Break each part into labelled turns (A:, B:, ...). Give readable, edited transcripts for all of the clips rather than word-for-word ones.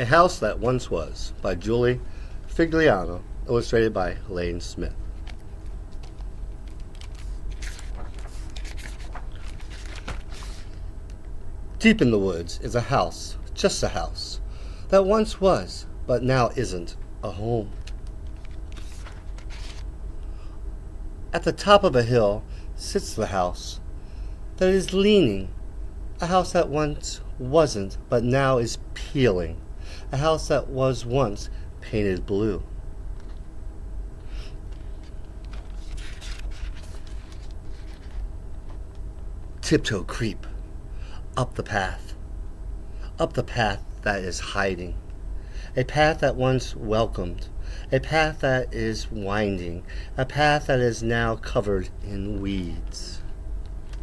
A: A House That Once Was by Julie Figliano, illustrated by Lane Smith. Deep in the woods is a house, just a house, that once was, but now isn't, a home. At the top of a hill sits the house that is leaning, a house that once wasn't, but now is peeling, a house that was once painted blue. Tiptoe creep up the path that is hiding, a path that once welcomed, a path that is winding, a path that is now covered in weeds.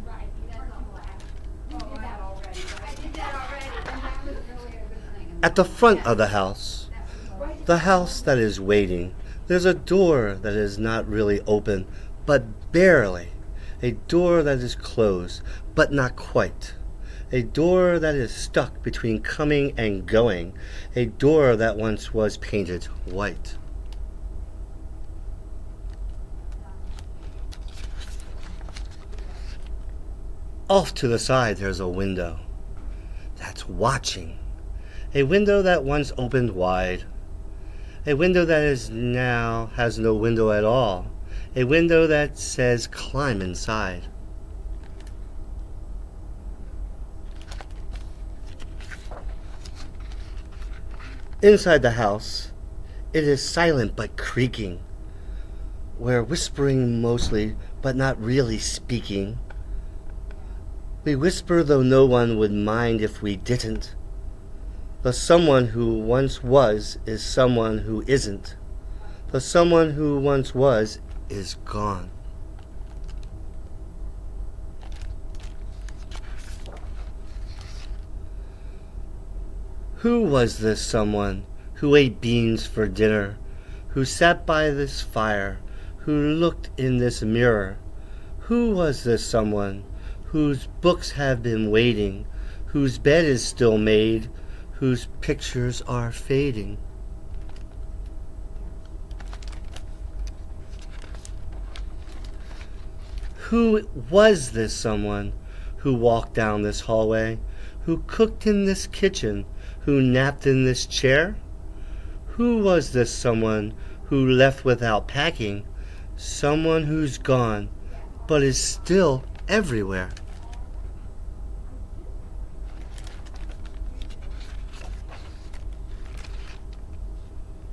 B: Right, that's not black. You did that already. I did that already, and that was really a good thing.
A: At the front of the house that is waiting, there's a door that is not really open, but barely. A door that is closed, but not quite. A door that is stuck between coming and going. A door that once was painted white. Off to the side there's a window that's watching. A window that once opened wide. A window that is now has no window at all. A window that says climb inside. Inside the house, it is silent but creaking. We're whispering mostly, but not really speaking. We whisper though no one would mind if we didn't. The someone who once was is someone who isn't. The someone who once was is gone. Who was this someone who ate beans for dinner, who sat by this fire, who looked in this mirror? Who was this someone whose books have been waiting, whose bed is still made, whose pictures are fading? Who was this someone who walked down this hallway, who cooked in this kitchen, who napped in this chair? Who was this someone who left without packing, someone who's gone but is still everywhere?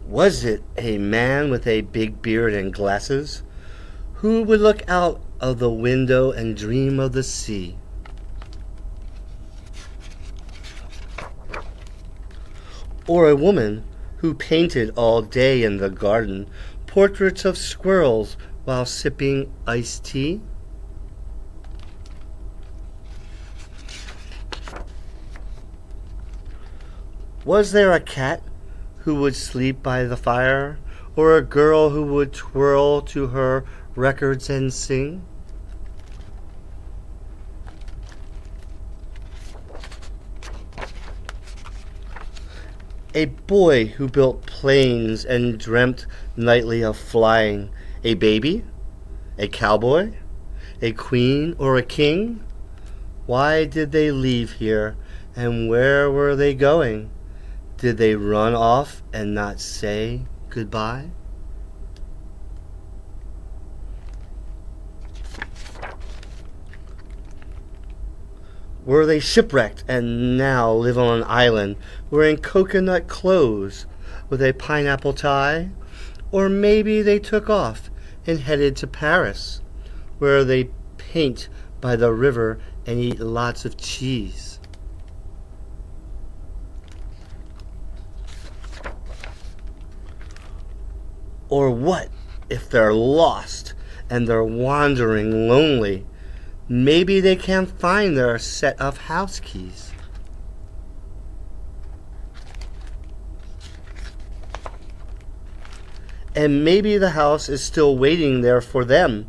A: Was it a man with a big beard and glasses who would look out of the window and dream of the sea? Or a woman who painted all day in the garden portraits of squirrels while sipping iced tea? Was there a cat who would sleep by the fire, or a girl who would twirl to her records and sing? A boy who built planes and dreamt nightly of flying. A baby? A cowboy? A queen or a king? Why did they leave here, and where were they going? Did they run off and not say goodbye? Were they shipwrecked and now live on an island wearing coconut clothes with a pineapple tie? Or maybe they took off and headed to Paris, where they paint by the river and eat lots of cheese. Or what if they're lost and they're wandering lonely? Maybe they can't find their set of house keys. And maybe the house is still waiting there for them,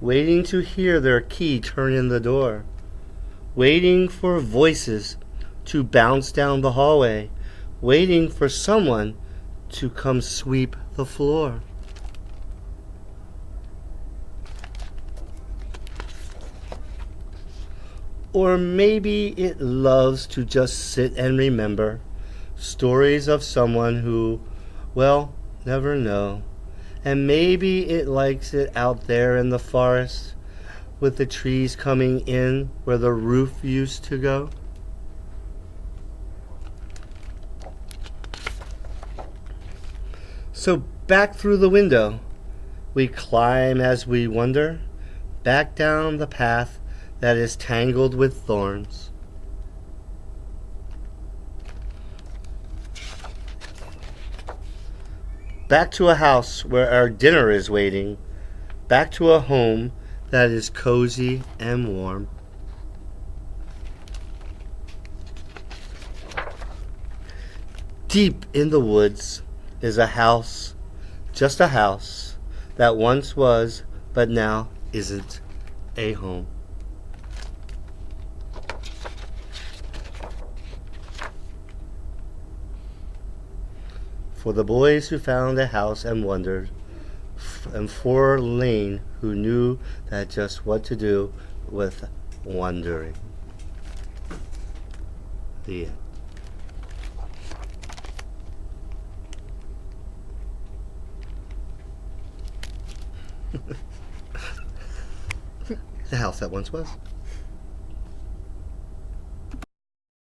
A: waiting to hear their key turn in the door, waiting for voices to bounce down the hallway, waiting for someone to come sweep the floor. Or maybe it loves to just sit and remember stories of someone who, well, never know. And maybe it likes it out there in the forest with the trees coming in where the roof used to go. So back through the window, we climb as we wonder, back down the path that is tangled with thorns. Back to a house where our dinner is waiting, back to a home that is cozy and warm. Deep in the woods is a house, just a house, that once was, but now isn't a home. For the boys who found a house and wondered, and for Lane who knew that just what to do with wondering. The end. The house that once was.